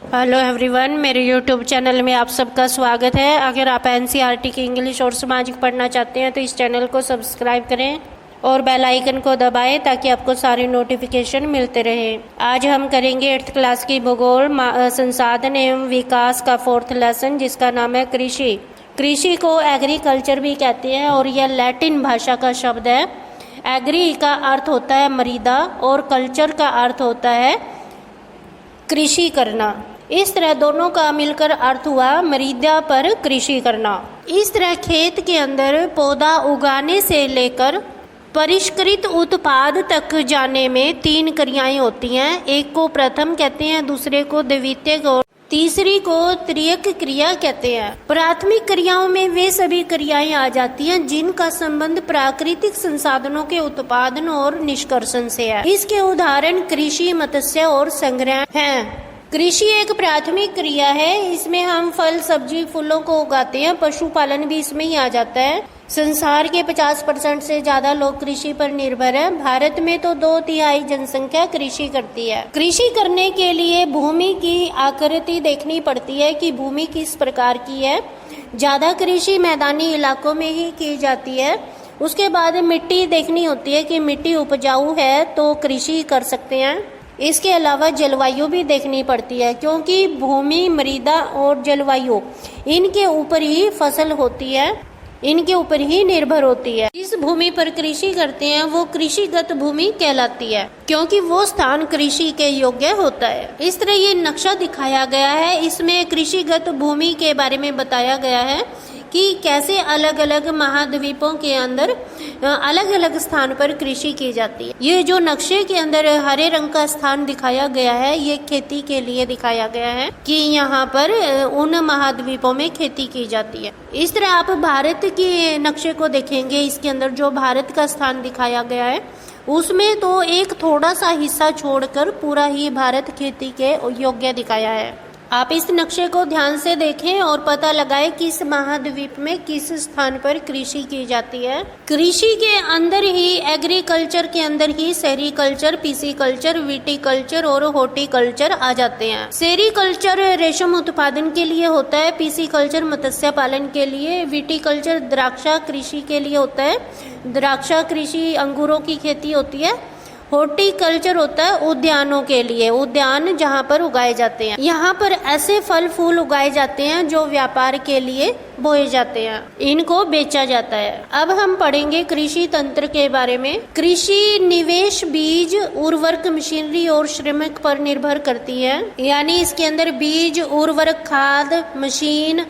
Hello everyone, मेरे YouTube channel में आप सबका स्वागत है। अगर आप एनसीईआरटी की इंग्लिश और सामाजिक पढ़ना चाहते हैं तो इस चैनल को सब्सक्राइब करें और बेल आइकन को दबाएं ताकि आपको सारे नोटिफिकेशन मिलते रहे। आज हम करेंगे 8th क्लास की भूगोल संसाधन एवं विकास का 4th लेसन, जिसका नाम है कृषि। कृषि को एग्रीकल्चर भी कहते हैं और यह लैटिन भाषा का शब्द है। एग्री का अर्थ होता है मृदा और कल्चर का अर्थ होता है कृषि करना। इस तरह दोनों का मिलकर अर्थ हुआ मृदा पर कृषि करना। इस तरह खेत के अंदर पौधा उगाने से लेकर परिष्कृत उत्पाद तक जाने में 3 क्रियाएं होती हैं। एक को प्रथम कहते हैं, दूसरे को द्वितीयक और तीसरी को तृतीयक क्रिया कहते हैं। प्राथमिक क्रियाओं में वे सभी क्रियाएं आ जाती हैं जिनका संबंध प्राकृतिक संसाधनों के उत्पादन और निष्कर्षण से है। इसके उदाहरण कृषि, मत्स्य और संग्रह हैं। कृषि एक प्राथमिक क्रिया है। इसमें हम फल, सब्जी, फूलों को उगाते हैं। पशुपालन भी इसमें ही आ जाता है। संसार के 50% से ज्यादा लोग कृषि पर निर्भर है। भारत में तो 2/3 जनसंख्या कृषि करती है। कृषि करने के लिए भूमि की आकृति देखनी पड़ती है कि भूमि किस प्रकार की है। ज्यादा कृषि मैदानी इलाकों में ही की जाती है। उसके बाद मिट्टी देखनी होती है कि मिट्टी उपजाऊ है तो कृषि कर सकते हैं। इसके अलावा जलवायु भी देखनी पड़ती है, क्योंकि भूमि, मृदा और जलवायु इनके ऊपर ही फसल होती है, इनके ऊपर ही निर्भर होती है। जिस भूमि पर कृषि करते हैं वो कृषिगत भूमि कहलाती है, क्योंकि वो स्थान कृषि के योग्य होता है। इस तरह ये नक्शा दिखाया गया है। इसमें कृषिगत भूमि के बारे में बताया गया है कि कैसे अलग अलग महाद्वीपों के अंदर अलग अलग स्थान पर कृषि की जाती है। ये जो नक्शे के अंदर हरे रंग का स्थान दिखाया गया है, ये खेती के लिए दिखाया गया है कि यहाँ पर उन महाद्वीपों में खेती की जाती है। इस तरह आप भारत के नक्शे को देखेंगे, इसके अंदर जो भारत का स्थान दिखाया गया है उसमें तो एक थोड़ा सा हिस्सा छोड़कर पूरा ही भारत खेती के योग्य दिखाया है। आप इस नक्शे को ध्यान से देखें और पता लगाएं किस महाद्वीप में किस स्थान पर कृषि की जाती है। कृषि के अंदर ही, एग्रीकल्चर के अंदर ही सेरीकल्चर, पिसीकल्चर, विटीकल्चर और हॉर्टिकल्चर आ जाते हैं। सेरीकल्चर रेशम उत्पादन के लिए होता है, पिसीकल्चर मत्स्य पालन के लिए, विटीकल्चर द्राक्षा कृषि के लिए होता है, द्राक्षा कृषि अंगूरों की खेती होती है। हॉर्टिकल्चर होता है उद्यानों के लिए, उद्यान जहाँ पर उगाए जाते हैं। यहाँ पर ऐसे फल फूल उगाए जाते हैं जो व्यापार के लिए बोए जाते हैं, इनको बेचा जाता है। अब हम पढ़ेंगे कृषि तंत्र के बारे में। कृषि निवेश बीज, उर्वरक, मशीनरी और श्रमिक पर निर्भर करती है। यानी इसके अंदर बीज, उर्वरक, खाद, मशीन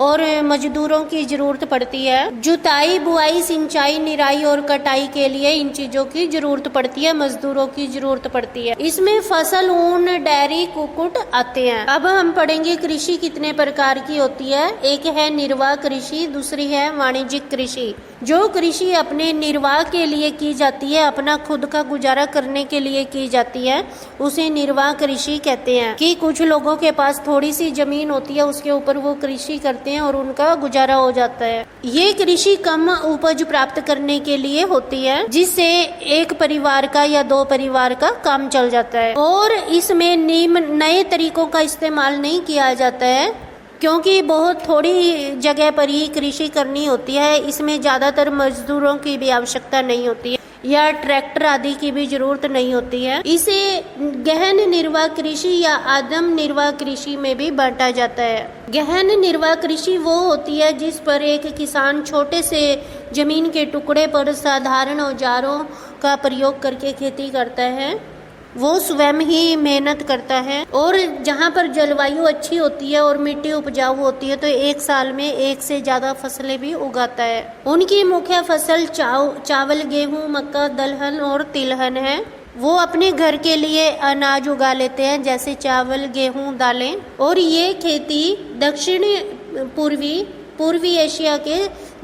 और मजदूरों की जरूरत पड़ती है। जुताई, बुआई, सिंचाई, निराई और कटाई के लिए इन चीजों की जरूरत पड़ती है, मजदूरों की जरूरत पड़ती है। इसमें फसल, ऊन, डेयरी, कुक्कुट आते हैं। अब हम पढ़ेंगे कृषि कितने प्रकार की होती है। एक है निर्वाह कृषि, दूसरी है वाणिज्यिक कृषि। जो कृषि अपने निर्वाह के लिए की जाती है, अपना खुद का गुजारा करने के लिए की जाती है, उसे निर्वाह कृषि कहते हैं। कि कुछ लोगों के पास थोड़ी सी जमीन होती है, उसके ऊपर वो कृषि करते हैं और उनका गुजारा हो जाता है। ये कृषि कम उपज प्राप्त करने के लिए होती है, जिससे एक परिवार का या 2 परिवार का काम चल जाता है। और इसमें नए तरीकों का इस्तेमाल नहीं किया जाता है, क्योंकि बहुत थोड़ी जगह पर ही कृषि करनी होती है। इसमें ज्यादातर मजदूरों की भी आवश्यकता नहीं होती है या ट्रैक्टर आदि की भी जरूरत नहीं होती है। इसे गहन निर्वाह कृषि या आदम निर्वाह कृषि में भी बांटा जाता है। गहन निर्वाह कृषि वो होती है जिस पर एक किसान छोटे से जमीन के टुकड़े पर साधारण औजारों का प्रयोग करके खेती करता है। वो स्वयं ही मेहनत करता है और जहाँ पर जलवायु अच्छी होती है और मिट्टी उपजाऊ होती है तो एक साल में 1 से ज्यादा फसलें भी उगाता है। उनकी मुख्य फसल चावल, गेहूं, मक्का, दलहन और तिलहन है। वो अपने घर के लिए अनाज उगा लेते हैं, जैसे चावल, गेहूं, दालें। और ये खेती दक्षिणी पूर्वी एशिया के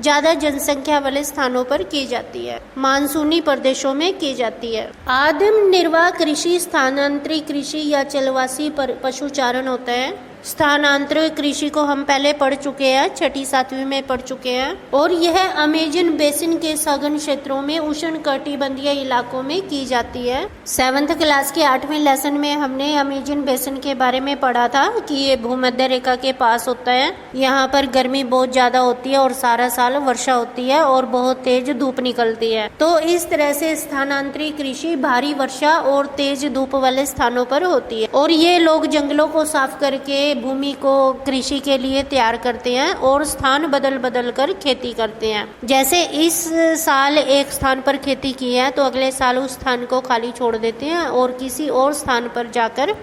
ज्यादा जनसंख्या वाले स्थानों पर की जाती है, मानसूनी प्रदेशों में की जाती है। आदिम निर्वाह कृषि स्थानांतरित कृषि या चलवासी पशुचारण होता है। स्थानांतरित कृषि को हम पहले पढ़ चुके हैं, 6ठी 7वीं में पढ़ चुके हैं। और यह अमेजन बेसिन के सघन क्षेत्रों में उष्ण कटिबंधीय इलाकों में की जाती है। 7th क्लास के 8वें लेसन में हमने अमेजन बेसिन के बारे में पढ़ा था कि ये भूमध्य रेखा के पास होता है। यहाँ पर गर्मी बहुत ज्यादा होती है और सारा साल वर्षा होती है और बहुत तेज धूप निकलती है। तो इस तरह से स्थानांतरित कृषि भारी वर्षा और तेज धूप वाले स्थानों पर होती है। और ये लोग जंगलों को साफ करके भूमि को कृषि के लिए तैयार करते हैं और स्थान बदल बदल कर खेती करते हैं। जैसे इस साल एक स्थान पर खेती की है तो अगले साल उस स्थान को खाली छोड़ देते हैं और किसी और स्थान पर जाकर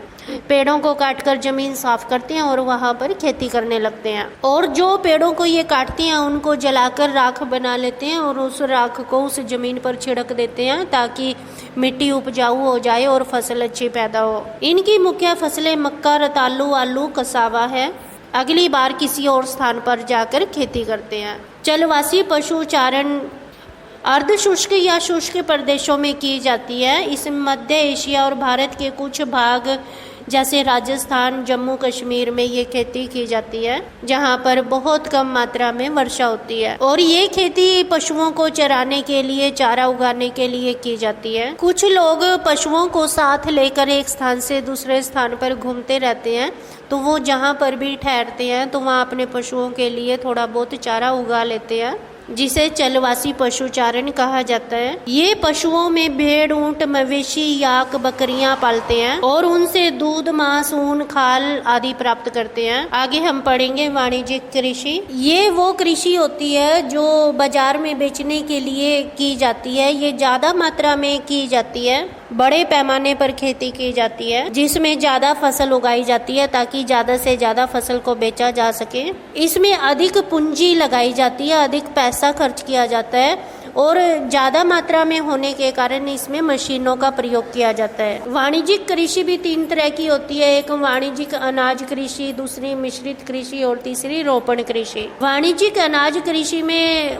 पेड़ों को काटकर जमीन साफ करते हैं और वहां पर खेती करने लगते हैं। और जो पेड़ों को ये काटते हैं उनको जलाकर राख बना लेते हैं और उस राख को उस जमीन पर छिड़क देते हैं ताकि मिट्टी उपजाऊ हो जाए और फसल अच्छी पैदा हो। इनकी मुख्य फसलें मक्का, रतालू, आलू, कसावा है। अगली बार किसी और स्थान पर जाकर खेती करते हैं। जलवासी पशु चारण अर्ध शुष्क या शुष्क प्रदेशों में की जाती है। इस मध्य एशिया और भारत के कुछ भाग जैसे राजस्थान, जम्मू कश्मीर में ये खेती की जाती है जहाँ पर बहुत कम मात्रा में वर्षा होती है। और ये खेती पशुओं को चराने के लिए, चारा उगाने के लिए की जाती है। कुछ लोग पशुओं को साथ लेकर एक स्थान से दूसरे स्थान पर घूमते रहते हैं, तो वो जहाँ पर भी ठहरते हैं तो वहाँ अपने पशुओं के लिए थोड़ा बहुत चारा उगा लेते हैं, जिसे जलवासी पशुचारण कहा जाता है। ये पशुओं में भेड़, ऊंट, मवेशी, याक, बकरियां पालते हैं और उनसे दूध, मांस, ऊन, खाल आदि प्राप्त करते हैं। आगे हम पढ़ेंगे वाणिज्यिक कृषि। ये वो कृषि होती है जो बाजार में बेचने के लिए की जाती है। ये ज्यादा मात्रा में की जाती है, बड़े पैमाने पर खेती की जाती है जिसमें ज्यादा फसल उगाई जाती है ताकि ज्यादा से ज्यादा फसल को बेचा जा सके। इसमें अधिक पूंजी लगाई जाती है, अधिक पैसा खर्च किया जाता है और ज्यादा मात्रा में होने के कारण इसमें मशीनों का प्रयोग किया जाता है। वाणिज्यिक कृषि भी 3 तरह की होती है। एक वाणिज्यिक अनाज कृषि, दूसरी मिश्रित कृषि और तीसरी रोपण कृषि। वाणिज्यिक अनाज कृषि में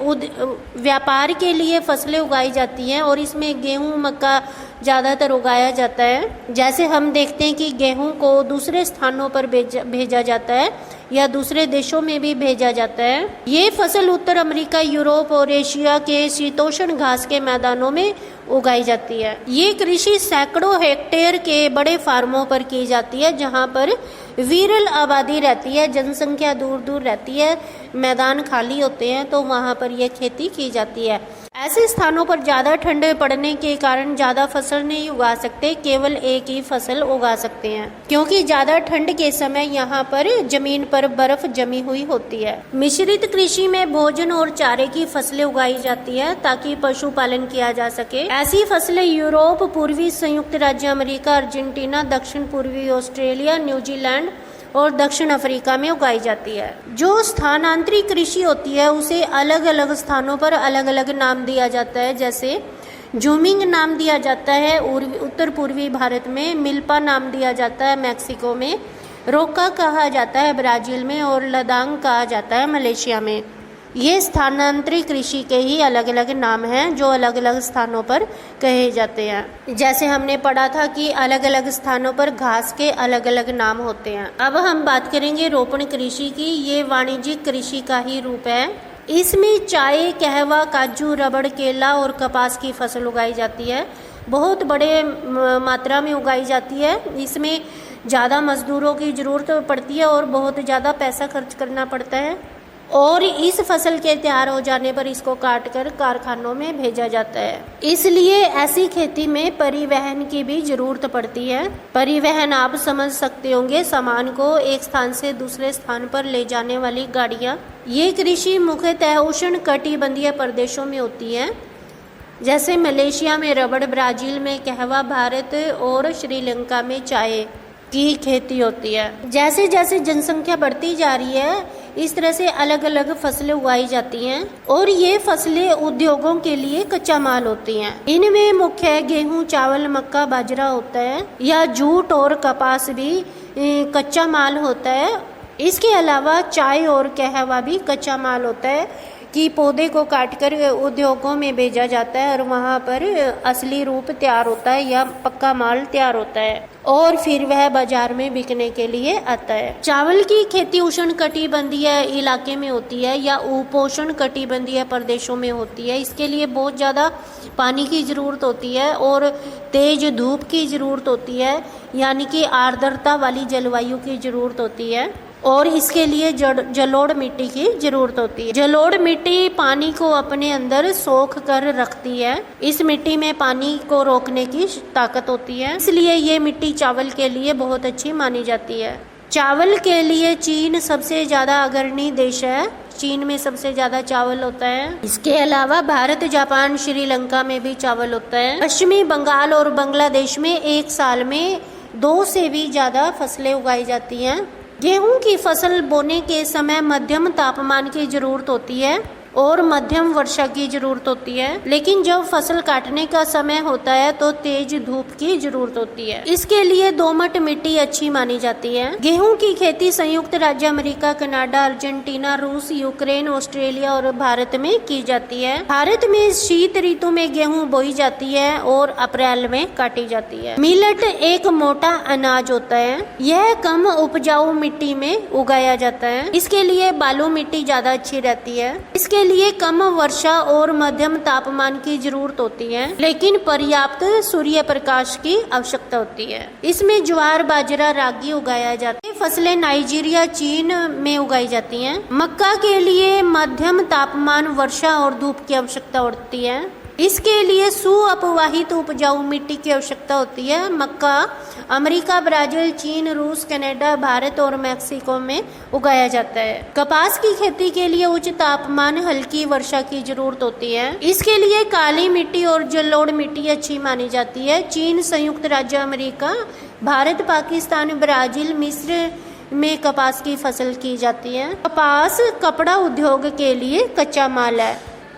व्यापार के लिए फसलें उगाई जाती हैं और इसमें गेहूं, मक्का ज्यादातर उगाया जाता है। जैसे हम देखते हैं कि गेहूं को दूसरे स्थानों पर भेजा जाता है या दूसरे देशों में भी भेजा जाता है। ये फसल उत्तर अमेरिका, यूरोप और एशिया के शीतोष्ण घास के मैदानों में उगाई जाती है। ये कृषि सैकड़ों हेक्टेयर के बड़े फार्मों पर की जाती है जहां पर विरल आबादी रहती है, जनसंख्या दूर दूर रहती है, मैदान खाली होते हैं, तो वहां पर यह खेती की जाती है। ऐसे स्थानों पर ज्यादा ठंड पड़ने के कारण ज्यादा फसल नहीं उगा सकते, केवल एक ही फसल उगा सकते हैं क्योंकि ज्यादा ठंड के समय यहाँ पर जमीन पर बर्फ जमी हुई होती है। मिश्रित कृषि में भोजन और चारे की फसलें उगाई जाती है ताकि पशुपालन किया जा सके। ऐसी फसलें यूरोप, पूर्वी संयुक्त राज्य अमेरिका, अर्जेंटीना, दक्षिण पूर्वी ऑस्ट्रेलिया, न्यूजीलैंड और दक्षिण अफ्रीका में उगाई जाती है। जो स्थानांतरित कृषि होती है उसे अलग अलग स्थानों पर अलग अलग नाम दिया जाता है। जैसे जूमिंग नाम दिया जाता है उत्तर पूर्वी भारत में, मिल्पा नाम दिया जाता है मैक्सिको में, रोका कहा जाता है ब्राजील में और लदांग कहा जाता है मलेशिया में। ये स्थानांतरित कृषि के ही अलग अलग नाम हैं जो अलग अलग स्थानों पर कहे जाते हैं। जैसे हमने पढ़ा था कि अलग अलग स्थानों पर घास के अलग अलग नाम होते हैं। अब हम बात करेंगे रोपण कृषि की। ये वाणिज्यिक कृषि का ही रूप है। इसमें चाय, कहवा, काजू, रबड़, केला और कपास की फसल उगाई जाती है। बहुत बड़े मात्रा में उगाई जाती है। इसमें ज़्यादा मजदूरों की ज़रूरत पड़ती है और बहुत ज़्यादा पैसा खर्च करना पड़ता है और इस फसल के तैयार हो जाने पर इसको काटकर कारखानों में भेजा जाता है। इसलिए ऐसी खेती में परिवहन की भी जरूरत पड़ती है। परिवहन आप समझ सकते होंगे, सामान को एक स्थान से दूसरे स्थान पर ले जाने वाली गाड़ियाँ। ये कृषि मुख्यतः उष्ण कटिबंधीय प्रदेशों में होती है, जैसे मलेशिया में रबड़, ब्राजील में कहवा, भारत और श्रीलंका में चाय की खेती होती है। जैसे जैसे जनसंख्या बढ़ती जा रही है इस तरह से अलग अलग फसलें उगाई जाती हैं और ये फसलें उद्योगों के लिए कच्चा माल होती हैं। इनमें मुख्य गेहूं, चावल, मक्का, बाजरा होता है या जूट और कपास भी कच्चा माल होता है। इसके अलावा चाय और कहवा भी कच्चा माल होता है कि पौधे को काटकर उद्योगों में भेजा जाता है और वहाँ पर असली रूप तैयार होता है या पक्का माल तैयार होता है। और फिर वह बाजार में बिकने के लिए आता है। चावल की खेती उष्ण कटिबंधीय इलाके में होती है या उपोष्ण कटिबंधीय प्रदेशों में होती है। इसके लिए बहुत ज़्यादा पानी की ज़रूरत होती है और तेज धूप की ज़रूरत होती है, यानी कि आर्द्रता वाली जलवायु की ज़रूरत होती है और इसके लिए जलोढ़ मिट्टी की जरूरत होती है। जलोढ़ मिट्टी पानी को अपने अंदर सोख कर रखती है। इस मिट्टी में पानी को रोकने की ताकत होती है, इसलिए ये मिट्टी चावल के लिए बहुत अच्छी मानी जाती है। चावल के लिए चीन सबसे ज़्यादा अग्रणी देश है। चीन में सबसे ज़्यादा चावल होता है। इसके अलावा भारत, जापान, श्रीलंका में भी चावल होता है। पश्चिमी बंगाल और बांग्लादेश में एक साल में 2 से भी ज़्यादा फसलें उगाई जाती हैं। गेहूं की फसल बोने के समय मध्यम तापमान की जरूरत होती है और मध्यम वर्षा की जरूरत होती है, लेकिन जब फसल काटने का समय होता है तो तेज धूप की जरूरत होती है। इसके लिए दोमट मिट्टी अच्छी मानी जाती है। गेहूं की खेती संयुक्त राज्य अमेरिका, कनाडा, अर्जेंटीना, रूस, यूक्रेन, ऑस्ट्रेलिया और भारत में की जाती है। भारत में शीत ऋतु में गेहूं बोई जाती है और अप्रैल में काटी जाती है। मिलेट एक मोटा अनाज होता है। यह कम उपजाऊ मिट्टी में उगाया जाता है। इसके लिए बालू मिट्टी ज्यादा अच्छी रहती है। इसके लिए कम वर्षा और मध्यम तापमान की जरूरत होती है, लेकिन पर्याप्त सूर्य प्रकाश की आवश्यकता होती है। इसमें ज्वार, बाजरा, रागी उगाया जाता है। फसलें नाइजीरिया, चीन में उगाई जाती हैं। मक्का के लिए मध्यम तापमान, वर्षा और धूप की आवश्यकता होती है। इसके लिए सुअपवाहित उपजाऊ मिट्टी की आवश्यकता होती है। मक्का अमेरिका, ब्राजील, चीन, रूस, कनाडा, भारत और मैक्सिको में उगाया जाता है। कपास की खेती के लिए उच्च तापमान, हल्की वर्षा की जरूरत होती है। इसके लिए काली मिट्टी और जलोढ़ मिट्टी अच्छी मानी जाती है। चीन, संयुक्त राज्य अमेरिका, भारत, पाकिस्तान, ब्राजील, मिस्र में कपास की फसल की जाती है। कपास कपड़ा उद्योग के लिए कच्चा माल है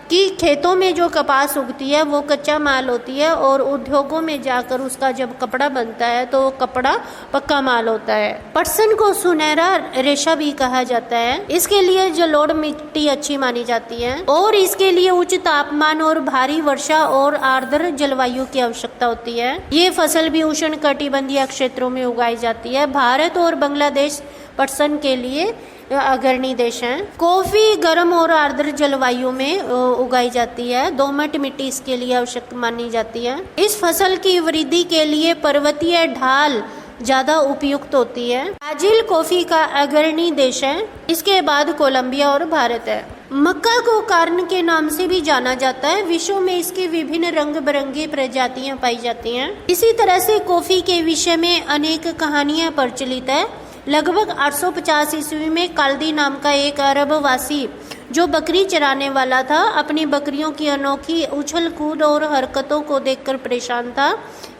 कि खेतों में जो कपास उगती है वो कच्चा माल होती है और उद्योगों में जाकर उसका जब कपड़ा बनता है तो कपड़ा पक्का माल होता है। पटसन को सुनहरा रेशा भी कहा जाता है। इसके लिए जलोढ़ मिट्टी अच्छी मानी जाती है और इसके लिए उच्च तापमान और भारी वर्षा और आर्द्र जलवायु की आवश्यकता होती है। ये फसल भी उष्ण कटिबंधीय क्षेत्रों में उगाई जाती है। भारत और बांग्लादेश पटसन के लिए अग्रणी देश हैं। कॉफी गर्म और आर्द्र जलवायु में उगाई जाती है। दोमट मिट्टी इसके लिए आवश्यक मानी जाती है। इस फसल की वृद्धि के लिए पर्वतीय ढाल ज्यादा उपयुक्त होती है। ब्राजील कॉफी का अग्रणी देश है। इसके बाद कोलंबिया और भारत है। मक्का को कारण के नाम से भी जाना जाता है। विश्व में इसकी विभिन्न रंग बिरंगी प्रजातियां पाई जाती हैं। इसी तरह से कॉफी के विषय में अनेक कहानियां प्रचलित है। लगभग 850 ईस्वी में काल्दी नाम का एक अरबवासी जो बकरी चराने वाला था, अपनी बकरियों की अनोखी उछल कूद और हरकतों को देखकर परेशान था।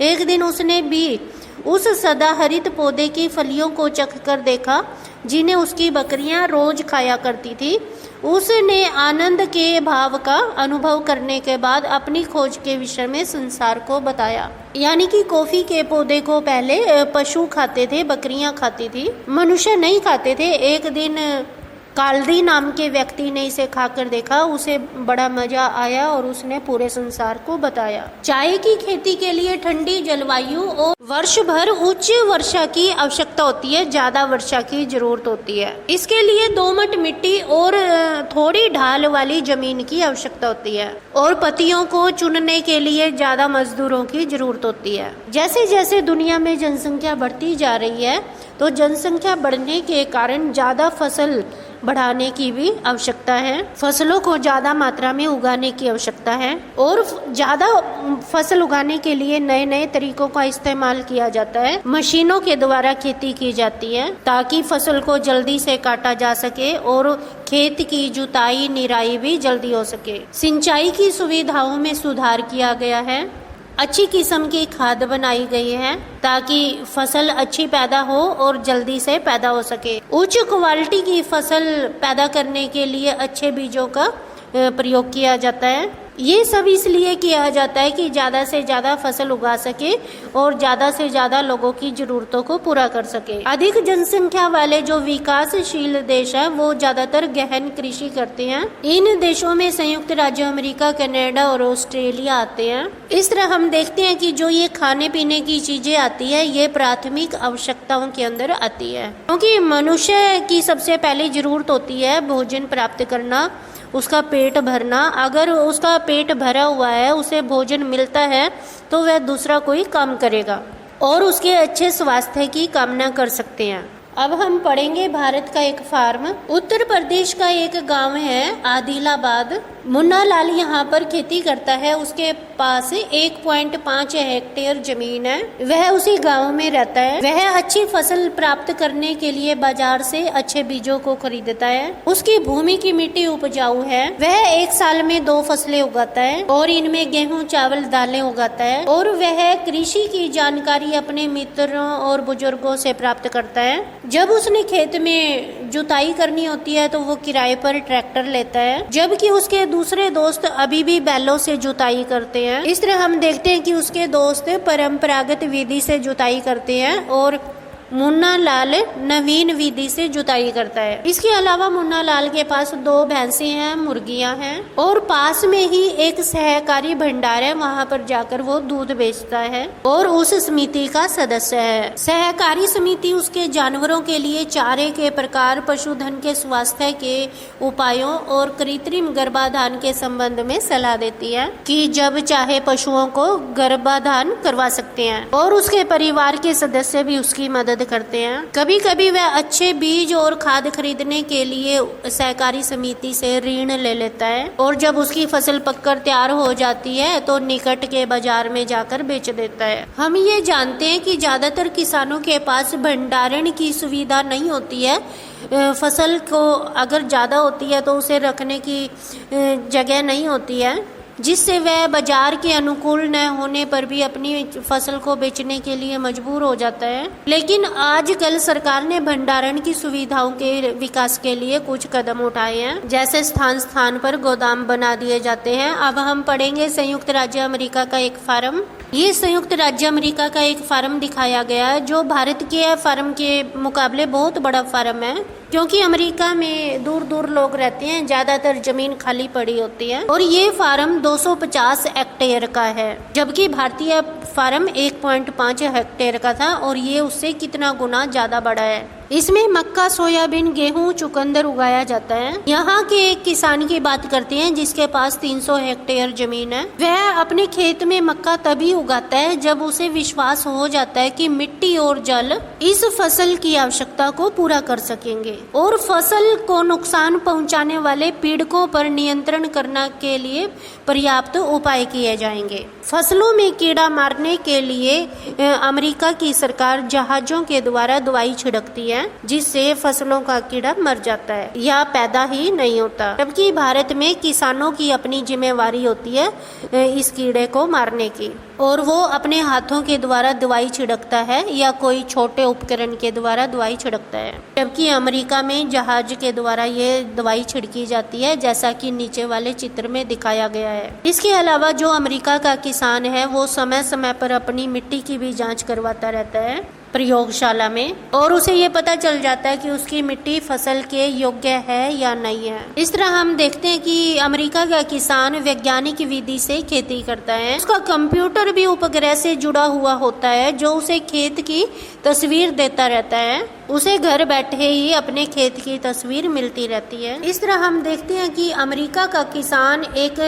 एक दिन उसने भी उस सदाहरित पौधे की फलियों को चख कर देखा जिन्हें उसकी बकरियां रोज खाया करती थी। उसने आनंद के भाव का अनुभव करने के बाद अपनी खोज के विषय में संसार को बताया। यानी कि कॉफी के पौधे को पहले पशु खाते थे, बकरियां खाती थी, मनुष्य नहीं खाते थे। एक दिन काल्दी नाम के व्यक्ति ने इसे खाकर देखा, उसे बड़ा मजा आया और उसने पूरे संसार को बताया। चाय की खेती के लिए ठंडी जलवायु और वर्ष भर उच्च वर्षा की आवश्यकता होती है, ज्यादा वर्षा की जरूरत होती है। इसके लिए दोमट मिट्टी और थोड़ी ढाल वाली जमीन की आवश्यकता होती है और पत्तियों को चुनने के लिए ज्यादा मजदूरों की जरूरत होती है। जैसे जैसे दुनिया में जनसंख्या बढ़ती जा रही है तो जनसंख्या बढ़ने के कारण ज्यादा फसल बढ़ाने की भी आवश्यकता है। फसलों को ज्यादा मात्रा में उगाने की आवश्यकता है और ज्यादा फसल उगाने के लिए नए नए तरीकों का इस्तेमाल किया जाता है। मशीनों के द्वारा खेती की जाती है ताकि फसल को जल्दी से काटा जा सके और खेत की जुताई निराई भी जल्दी हो सके। सिंचाई की सुविधाओं में सुधार किया गया है। अच्छी किस्म की खाद बनाई गई है ताकि फसल अच्छी पैदा हो और जल्दी से पैदा हो सके। उच्च क्वालिटी की फसल पैदा करने के लिए अच्छे बीजों का प्रयोग किया जाता है। ये सब इसलिए किया जाता है कि ज़्यादा से ज़्यादा फसल उगा सके और ज़्यादा से ज़्यादा लोगों की ज़रूरतों को पूरा कर सके। अधिक जनसंख्या वाले जो विकासशील देश हैं वो ज़्यादातर गहन कृषि करते हैं। इन देशों में संयुक्त राज्य अमेरिका, कनाडा और ऑस्ट्रेलिया आते हैं। इस तरह हम देखते हैं कि जो ये खाने पीने की चीज़ें आती है ये प्राथमिक आवश्यकताओं के अंदर आती है, क्योंकि मनुष्य की सबसे पहली ज़रूरत होती है भोजन प्राप्त करना, उसका पेट भरना। अगर उसका पेट भरा हुआ है, उसे भोजन मिलता है, तो वह दूसरा कोई काम करेगा और उसके अच्छे स्वास्थ्य की कामना कर सकते हैं। अब हम पढ़ेंगे भारत का एक फार्म। उत्तर प्रदेश का एक गांव है आदिलाबाद। मुन्ना लाल यहाँ पर खेती करता है। उसके पास 1.5 हेक्टेयर जमीन है। वह उसी गांव में रहता है। वह अच्छी फसल प्राप्त करने के लिए बाजार से अच्छे बीजों को खरीदता है। उसकी भूमि की मिट्टी उपजाऊ है। वह एक साल में 2 फसलें उगाता है और इनमें गेहूं, चावल, दालें उगाता है। और वह कृषि की जानकारी अपने मित्रों और बुजुर्गों से प्राप्त करता है। जब उसने खेत में जुताई करनी होती है तो वो किराए पर ट्रैक्टर लेता है, जबकि उसके दूसरे दोस्त अभी भी बैलों से जुताई करते हैं। इस तरह हम देखते हैं कि उसके दोस्त परंपरागत विधि से जुताई करते हैं और मुन्ना लाल नवीन विधि से जुताई करता है। इसके अलावा मुन्ना लाल के पास 2 भैंसें हैं, मुर्गियां हैं और पास में ही एक सहकारी भंडार है। वहां पर जाकर वो दूध बेचता है और उस समिति का सदस्य है। सहकारी समिति उसके जानवरों के लिए चारे के प्रकार, पशुधन के स्वास्थ्य के उपायों और कृत्रिम गर्भाधान के संबंध में सलाह देती है कि जब चाहे पशुओं को गर्भाधान करवा सकते हैं और उसके परिवार के सदस्य भी उसकी मदद करते हैं। कभी कभी वह अच्छे बीज और खाद खरीदने के लिए सहकारी समिति से ऋण ले लेता है और जब उसकी फसल पककर तैयार हो जाती है तो निकट के बाजार में जाकर बेच देता है। हम ये जानते हैं कि ज्यादातर किसानों के पास भंडारण की सुविधा नहीं होती है। फसल को अगर ज्यादा होती है तो उसे रखने की जगह नहीं होती है, जिससे वह बाजार के अनुकूल न होने पर भी अपनी फसल को बेचने के लिए मजबूर हो जाता है। लेकिन आजकल सरकार ने भंडारण की सुविधाओं के विकास के लिए कुछ कदम उठाए हैं, जैसे स्थान स्थान पर गोदाम बना दिए जाते हैं। अब हम पढ़ेंगे संयुक्त राज्य अमेरिका का एक फार्म। ये संयुक्त राज्य अमेरिका का एक फार्म दिखाया गया है जो भारत के फार्म के मुकाबले बहुत बड़ा फार्म है, क्योंकि अमेरिका में दूर दूर लोग रहते हैं, ज्यादातर जमीन खाली पड़ी होती है और ये फार्म 250 हेक्टेयर का है, जबकि भारतीय फार्म 1.5 हेक्टेयर का था और ये उससे कितना गुना ज्यादा बड़ा है। इसमें मक्का, सोयाबीन, गेहूं, चुकंदर उगाया जाता है। यहाँ के एक किसान की बात करते हैं जिसके पास 300 हेक्टेयर जमीन है। वह अपने खेत में मक्का तभी उगाता है जब उसे विश्वास हो जाता है कि मिट्टी और जल इस फसल की आवश्यकता को पूरा कर सकेंगे और फसल को नुकसान पहुंचाने वाले पीड़कों पर नियंत्रण करने के लिए पर्याप्त उपाय किए जाएंगे। फसलों में कीड़ा मारने के लिए अमेरिका की सरकार जहाजों के द्वारा दवाई छिड़कती है, जिससे फसलों का कीड़ा मर जाता है या पैदा ही नहीं होता, जबकि भारत में किसानों की अपनी जिम्मेवारी होती है इस कीड़े को मारने की और वो अपने हाथों के द्वारा दवाई छिड़कता है या कोई छोटे उपकरण के द्वारा दवाई छिड़कता है, जबकि अमेरिका में जहाज के द्वारा ये दवाई छिड़की जाती है, जैसा कि नीचे वाले चित्र में दिखाया गया है। इसके अलावा जो अमेरिका का किसान है वो समय समय पर अपनी मिट्टी की भी जांच करवाता रहता है प्रयोगशाला में और उसे ये पता चल जाता है कि उसकी मिट्टी फसल के योग्य है या नहीं है। इस तरह हम देखते हैं कि अमेरिका का किसान वैज्ञानिक विधि से खेती करता है। उसका कंप्यूटर भी उपग्रह से जुड़ा हुआ होता है जो उसे खेत की तस्वीर देता रहता है। उसे घर बैठे ही अपने खेत की तस्वीर मिलती रहती है। इस तरह हम देखते हैं कि अमेरिका का किसान एक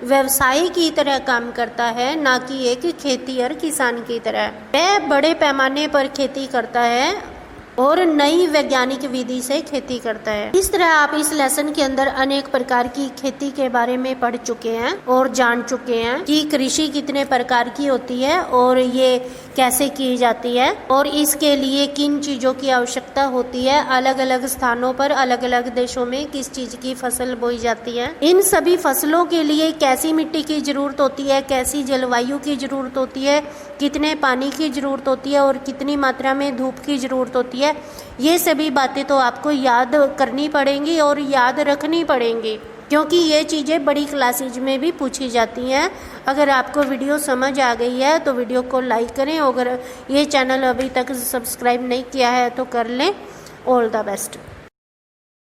व्यवसाय की तरह काम करता है, ना कि एक खेतीहर किसान की तरह। वह बड़े पैमाने पर खेती करता है और नई वैज्ञानिक विधि से खेती करता है। इस तरह आप इस लेसन के अंदर अनेक प्रकार की खेती के बारे में पढ़ चुके हैं और जान चुके हैं कि कृषि कितने प्रकार की होती है और ये कैसे की जाती है और इसके लिए किन चीज़ों की आवश्यकता होती है। अलग अलग स्थानों पर, अलग अलग देशों में किस चीज़ की फसल बोई जाती है। इन सभी फसलों के लिए कैसी मिट्टी की जरूरत होती है, कैसी जलवायु की जरूरत होती है, कितने पानी की जरूरत होती है और कितनी मात्रा में धूप की जरूरत होती है। ये सभी बातें तो आपको याद करनी पड़ेंगी और याद रखनी पड़ेंगी। क्योंकि ये चीज़ें बड़ी क्लासेज में भी पूछी जाती हैं। अगर आपको वीडियो समझ आ गई है तो वीडियो को लाइक करें, अगर ये चैनल अभी तक सब्सक्राइब नहीं किया है तो कर लें। All the best.